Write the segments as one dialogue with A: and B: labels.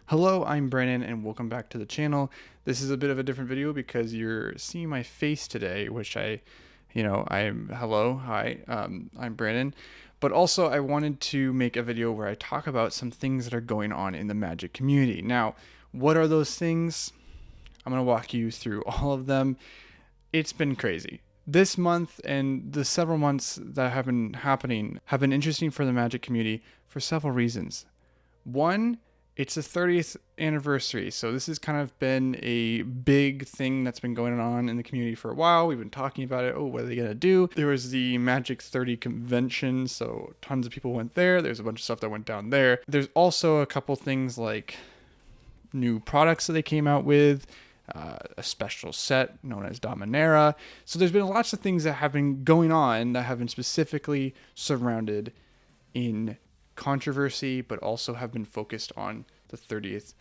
A: Hello, I'm Brandon and welcome back to the channel. This is a bit of a different video because you're seeing my face today, which I'm Brandon. But also I wanted to make a video where I talk about some things that are going on in the Magic community. Now, what are those things? I'm going to walk you through all of them. It's been crazy. This month and the several months that have been happening have been interesting for the Magic community for several reasons. One, it's the 30th anniversary, so this has kind of been a big thing that's been going on in the community for a while. We've been talking about it. Oh, what are they going to do? There was the Magic 30 convention, so tons of people went there. There's a bunch of stuff that went down there. There's also a couple things like new products that they came out with, a special set known as Dominaria. So there's been lots of things that have been going on that have been specifically surrounded in controversy, but also have been focused on the 30th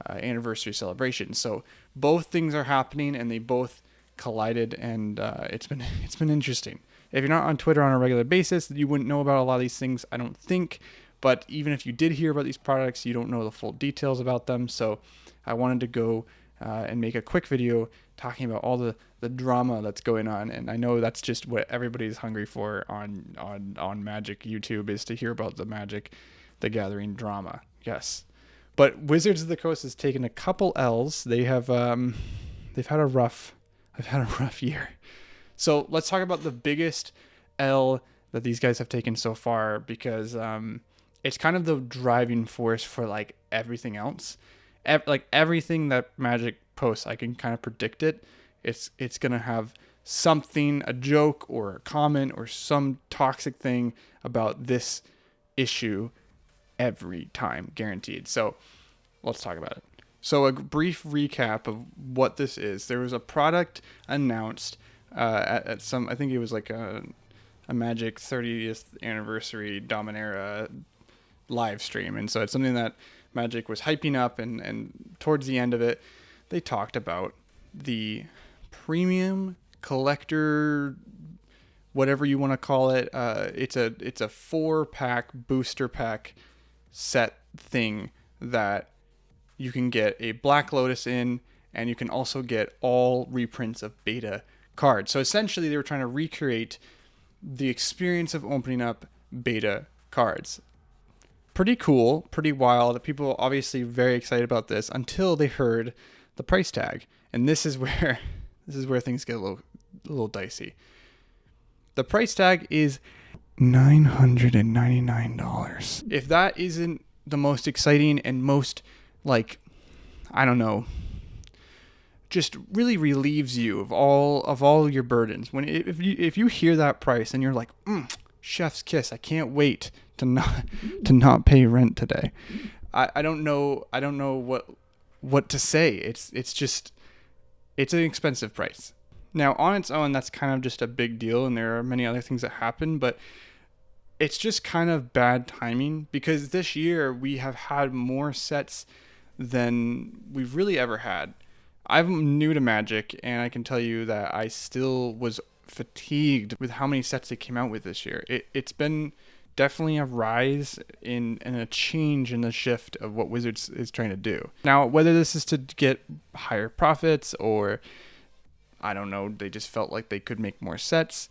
A: anniversary celebration. So both things are happening, and they both collided, and it's been interesting. If you're not on Twitter on a regular basis, you wouldn't know about a lot of these things, I don't think. But even if you did hear about these products, you don't know the full details about them. So I wanted to go and make a quick video talking about all the drama that's going on. And I know that's just what everybody's hungry for on Magic YouTube, is to hear about the Magic the Gathering drama. Yes. But Wizards of the Coast has taken a couple L's. They've had a rough year. So let's talk about the biggest L that these guys have taken so far, because it's kind of the driving force for like everything else. Like everything that Magic posts, I can kind of predict it. It's gonna have something, a joke or a comment or some toxic thing about this issue every time, guaranteed. So let's talk about it. So a brief recap of what this is. There was a product announced at some, I think it was like a Magic 30th anniversary Dominaria live stream, and so it's something that Magic was hyping up, and towards the end of it, they talked about the premium collector, whatever you want to call it. It's a 4-pack booster pack set thing that you can get a Black Lotus in, and you can also get all reprints of beta cards. So essentially, they were trying to recreate the experience of opening up beta cards. Pretty cool, pretty wild. People obviously very excited about this until they heard the price tag, and this is where things get a little dicey. The price tag is $999. If that isn't the most exciting and most, like, I don't know, just really relieves you of all your burdens. If you hear that price and you're like, chef's kiss, I can't wait to not pay rent today. I don't know what to say. It's an expensive price. Now on its own, that's kind of just a big deal, and there are many other things that happen, but it's just kind of bad timing, because this year we have had more sets than we've really ever had. I'm new to Magic, and I can tell you that I still was fatigued with how many sets they came out with this year. It's been definitely a rise and a change in the shift of what Wizards is trying to do. Now, whether this is to get higher profits, or I don't know, they just felt like they could make more sets,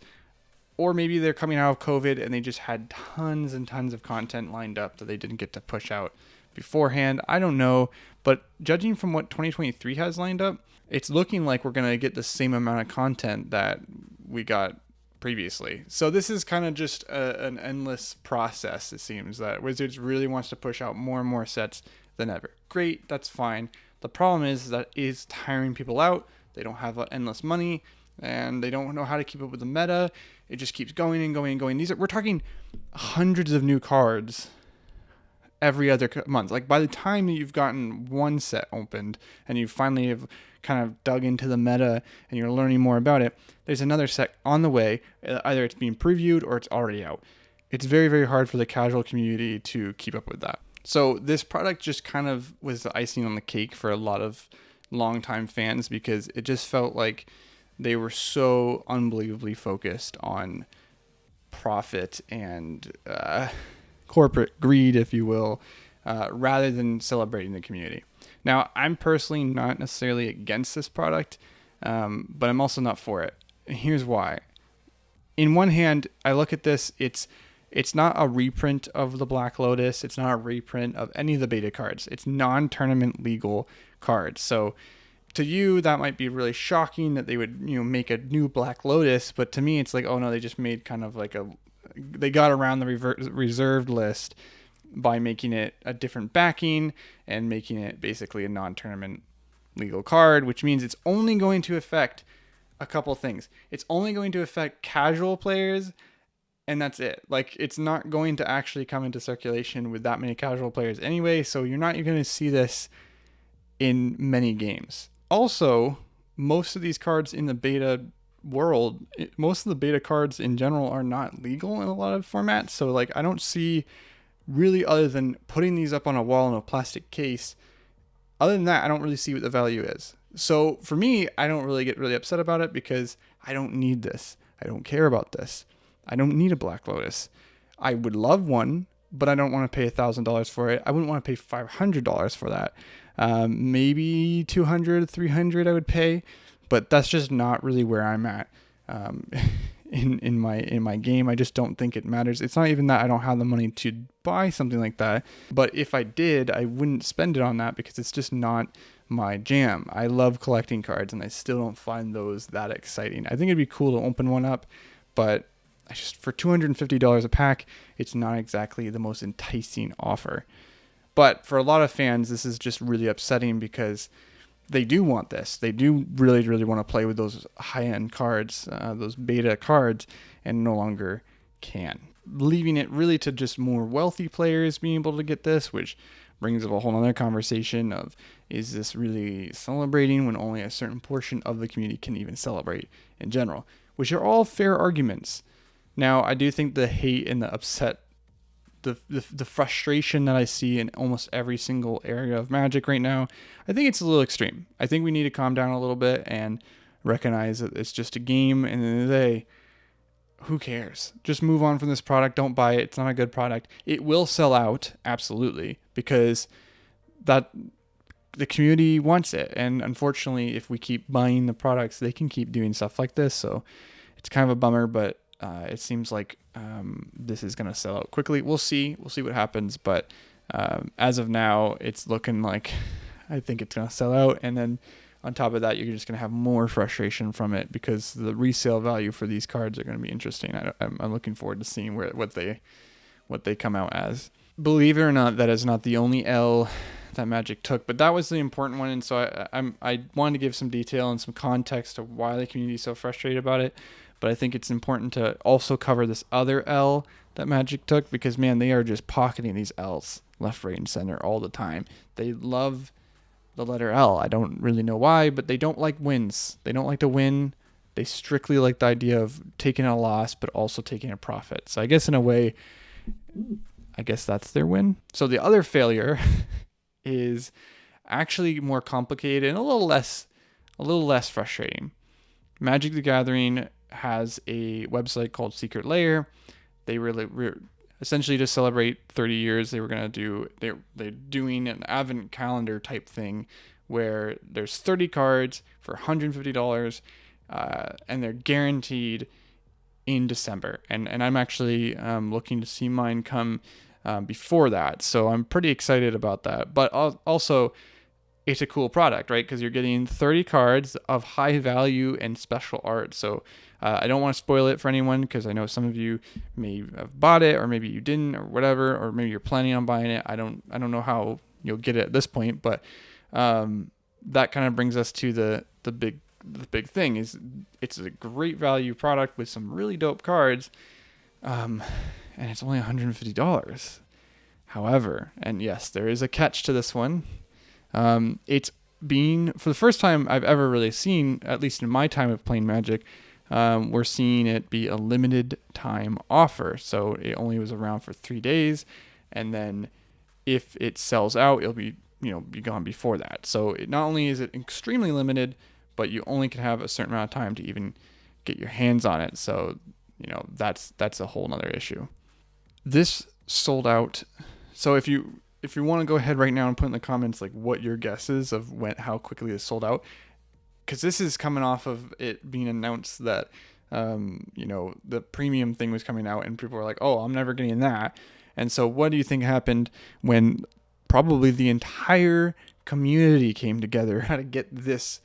A: or maybe they're coming out of COVID and they just had tons and tons of content lined up that they didn't get to push out beforehand. I don't know, but judging from what 2023 has lined up, it's looking like we're going to get the same amount of content that we got previously. So this is kind of just an endless process. It seems that Wizards really wants to push out more and more sets than ever. Great, that's fine. The problem is that is tiring people out. They don't have endless money, and they don't know how to keep up with the meta. It just keeps going and going and going. We're talking hundreds of new cards every other month. Like, by the time you've gotten one set opened and you finally have kind of dug into the meta and you're learning more about it, there's another set on the way. Either it's being previewed or it's already out. It's very, very hard for the casual community to keep up with that. So this product just kind of was the icing on the cake for a lot of longtime fans, because it just felt like they were so unbelievably focused on profit and corporate greed, if you will, rather than celebrating the community. Now, I'm personally not necessarily against this product, but I'm also not for it. Here's why. In one hand, I look at this, it's not a reprint of the Black Lotus. It's not a reprint of any of the beta cards. It's non-tournament legal cards. So to you, that might be really shocking that they would, make a new Black Lotus. But to me, it's like, oh no, they just made kind of like they got around the reserved list by making it a different backing and making it basically a non-tournament legal card, which means it's only going to affect a couple things. It's only going to affect casual players, and that's it. Like, it's not going to actually come into circulation with that many casual players anyway, so you're not going to see this in many games. Also, most of these cards in the beta world, most of the beta cards in general are not legal in a lot of formats, so like I don't see really, other than putting these up on a wall in a plastic case, other than that, I don't really see what the value is. So for me, I don't really get really upset about it because I don't need this. I don't care about this. I don't need a Black Lotus. I would love one, but I don't want to pay $1,000 for it. I wouldn't want to pay $500 for that. Maybe $200, $300 I would pay, but that's just not really where I'm at. In my game, I just don't think it matters. It's not even that I don't have the money to buy something like that, but if I did, I wouldn't spend it on that because it's just not my jam. I love collecting cards, and I still don't find those that exciting. I think it'd be cool to open one up, but for $250 a pack, it's not exactly the most enticing offer. But for a lot of fans, this is just really upsetting because they do want this. They do really, really want to play with those high-end cards, those beta cards, and no longer can. Leaving it really to just more wealthy players being able to get this, which brings up a whole other conversation of, is this really celebrating when only a certain portion of the community can even celebrate in general? Which are all fair arguments. Now, I do think the hate and the upset, the frustration that I see in almost every single area of Magic right now, I think it's a little extreme. I think we need to calm down a little bit and recognize that it's just a game, and at the end of the day, who cares? Just move on from this product. Don't buy it. It's not a good product. It will sell out, absolutely, because that the community wants it. And unfortunately, if we keep buying the products, they can keep doing stuff like this. So it's kind of a bummer, but it seems like this is going to sell out quickly. We'll see. We'll see what happens. But as of now, it's looking like I think it's going to sell out. And then on top of that, you're just going to have more frustration from it because the resale value for these cards are going to be interesting. I'm looking forward to seeing what they come out as. Believe it or not, that is not the only L that Magic took, but that was the important one. And so I wanted to give some detail and some context to why the community is so frustrated about it. But I think it's important to also cover this other L that Magic took because, man, they are just pocketing these L's left, right, and center all the time. They love the letter L. I don't really know why, but they don't like wins. They don't like to win. They strictly like the idea of taking a loss, but also taking a profit. So I guess in a way, that's their win. So the other failure is actually more complicated and a little less frustrating. Magic the Gathering has a website called Secret Lair. They essentially to celebrate 30 years, they were going to do, they're doing an advent calendar type thing where there's 30 cards for $150 and they're guaranteed in December. And I'm actually looking to see mine come before that. So I'm pretty excited about that. But also, it's a cool product, right? Because you're getting 30 cards of high value and special art. So I don't want to spoil it for anyone because I know some of you may have bought it, or maybe you didn't, or whatever, or maybe you're planning on buying it. I don't know how you'll get it at this point, but that kind of brings us to the big thing is it's a great value product with some really dope cards, and it's only $150. However, and yes, there is a catch to this one. It's being, for the first time I've ever really seen, at least in my time of playing Magic, we're seeing it be a limited time offer. So it only was around for 3 days, and then if it sells out, it'll be gone before that. So it not only is it extremely limited, but you only can have a certain amount of time to even get your hands on it. So that's a whole nother issue. This sold out. So if if you want to go ahead right now and put in the comments like what your guess is of how quickly it sold out, because this is coming off of it being announced that the premium thing was coming out, and people were like, oh, I'm never getting that. And so what do you think happened when probably the entire community came together how to get this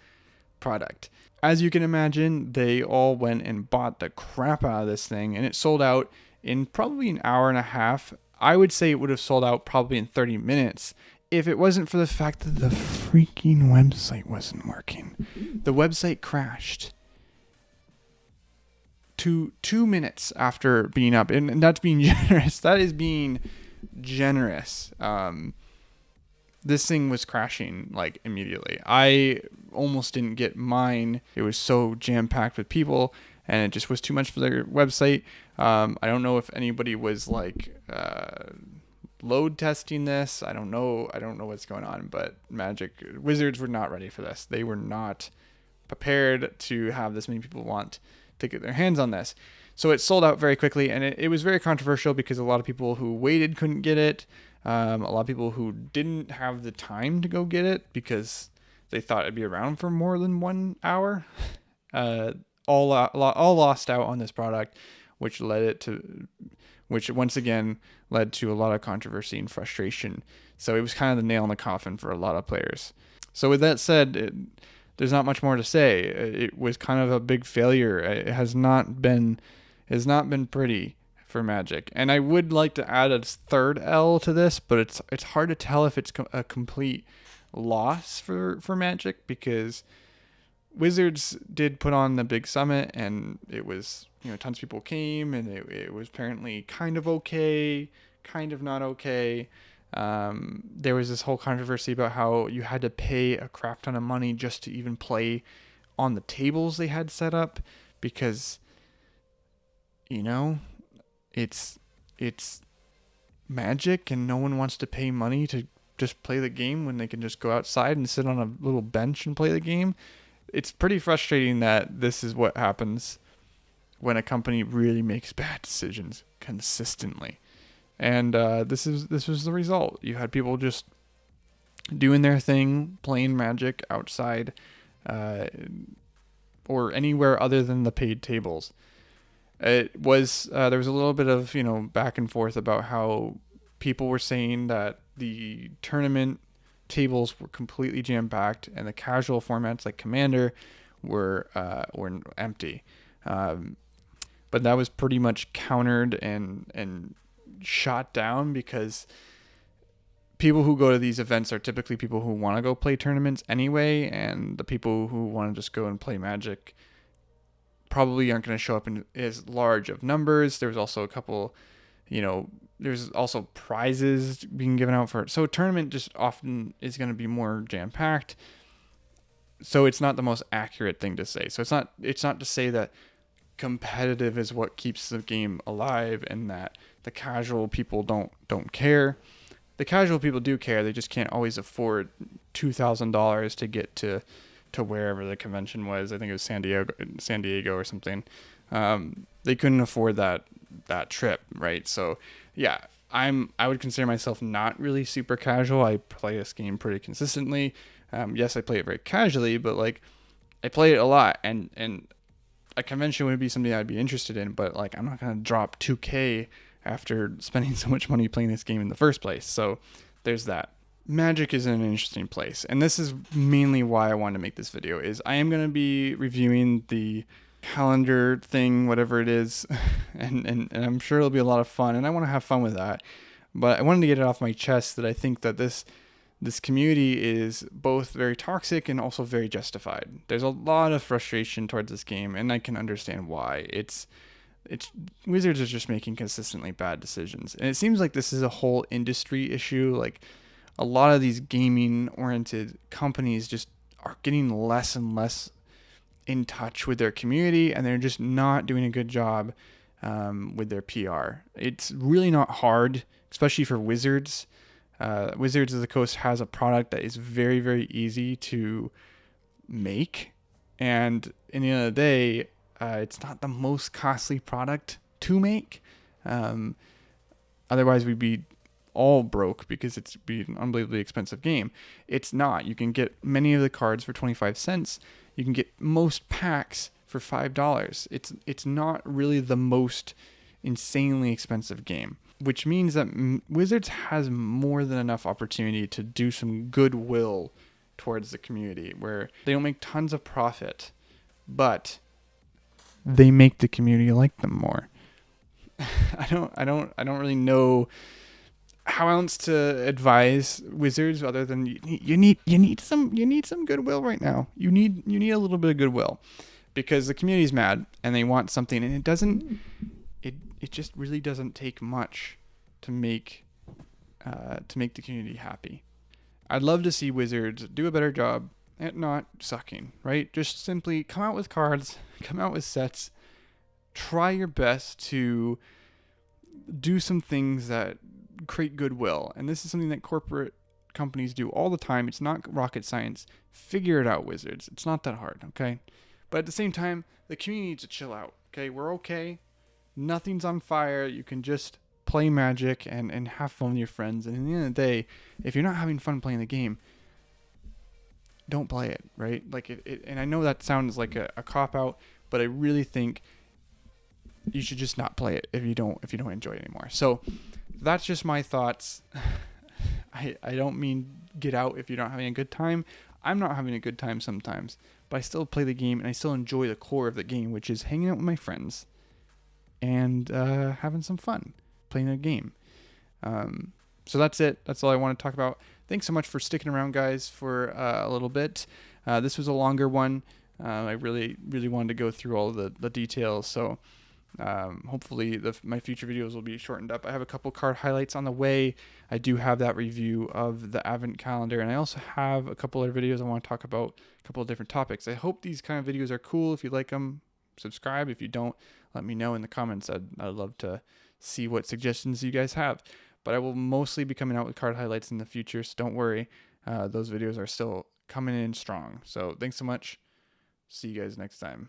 A: product? As you can imagine, they all went and bought the crap out of this thing, and it sold out in probably an hour and a half. I would say it would have sold out probably in 30 minutes if it wasn't for the fact that the freaking website wasn't working. The website crashed 2 minutes after being up, and that's being generous. That is being generous. This thing was crashing like immediately. I almost didn't get mine. It was so jam-packed with people, and it just was too much for their website. I don't know if anybody was like load testing this. I don't know what's going on, but Wizards were not ready for this. They were not prepared to have this many people want to get their hands on this. So it sold out very quickly, and it was very controversial because a lot of people who waited couldn't get it. A lot of people who didn't have the time to go get it because they thought it'd be around for more than 1 hour, all lost out on this product, which once again led to a lot of controversy and frustration. So it was kind of the nail in the coffin for a lot of players. So with that said, there's not much more to say. It was kind of a big failure. It has not been pretty for Magic. And I would like to add a third L to this, but it's hard to tell if it's a complete loss for Magic, because Wizards did put on the big summit, and it was, tons of people came, and it was apparently kind of okay, kind of not okay. There was this whole controversy about how you had to pay a crap ton of money just to even play on the tables they had set up, because it's Magic, and no one wants to pay money to just play the game when they can just go outside and sit on a little bench and play the game. It's pretty frustrating that this is what happens when a company really makes bad decisions consistently. And this was the result. You had people just doing their thing, playing Magic outside, or anywhere other than the paid tables. It was there was a little bit of back and forth about how people were saying that the tournament tables were completely jam-packed and the casual formats like Commander were empty. But that was pretty much countered and shot down, because people who go to these events are typically people who want to go play tournaments anyway, and the people who want to just go and play Magic probably aren't going to show up in as large of numbers. There's also a couple, there's also prizes being given out for it. So a tournament just often is going to be more jam-packed. So it's not the most accurate thing to say. So it's not to say that competitive is what keeps the game alive and that the casual people don't care. The casual people do care. They just can't always afford $2,000 to get to wherever the convention was. I think it was San Diego or something. They couldn't afford that trip, right? So yeah, I would consider myself not really super casual. I play this game pretty consistently. Yes, I play it very casually, but like I play it a lot, and a convention would be something I'd be interested in, but like I'm not gonna drop $2,000 after spending so much money playing this game in the first place. So there's that. Magic is in an interesting place, and this is mainly why I wanted to make this video. Is I am going to be reviewing the calendar thing, whatever it is, and I'm sure it'll be a lot of fun, and I want to have fun with that. But I wanted to get it off my chest that I think that this community is both very toxic and also very justified. There's a lot of frustration towards this game, and I can understand why. It's Wizards are just making consistently bad decisions, and it seems like this is a whole industry issue. Like a lot of these gaming-oriented companies just are getting less and less in touch with their community, and they're just not doing a good job with their PR. It's really not hard, especially for Wizards. Wizards of the Coast has a product that is very, very easy to make, and in the end of the day, it's not the most costly product to make. Otherwise, we'd be all broke because it's be an unbelievably expensive game. It's not. You can get many of the cards for 25 cents. You can get most packs for $5. It's not really the most insanely expensive game, which means that Wizards has more than enough opportunity to do some goodwill towards the community, where they don't make tons of profit, but they make the community like them more. I don't really know how else to advise Wizards other than you need some goodwill right now. You need a little bit of goodwill, because the community's mad and they want something, and it just really doesn't take much to make the community happy. I'd love to see Wizards do a better job at not sucking, right? Just simply come out with cards, come out with sets, try your best to do some things that create goodwill. And this is something that corporate companies do all the time. It's not rocket science. Figure it out, Wizards. It's not that hard, okay? But at the same time, the community needs to chill out, okay? We're okay. Nothing's on fire. You can just play Magic and have fun with your friends. And at the end of the day, if you're not having fun playing the game, don't play it, right? Like and I know that sounds like a cop-out, but I really think you should just not play it if you don't enjoy it anymore. So that's just my thoughts. I don't mean get out if you're not having a good time. I'm not having a good time sometimes, but I still play the game and I still enjoy the core of the game, which is hanging out with my friends and having some fun playing a game. So that's it. That's all I want to talk about. Thanks so much for sticking around, guys, for a little bit. This was a longer one. I really wanted to go through all the details. So hopefully my future videos will be shortened up. I have a couple card highlights on the way. I do have that review of the Advent calendar, and I also have a couple other videos I want to talk about, a couple of different topics. I hope these kind of videos are cool. If you like them, subscribe. If you don't, let me know in the comments. I'd love to see what suggestions you guys have. But I will mostly be coming out with card highlights in the future, so don't worry. Those videos are still coming in strong. So thanks so much. See you guys next time.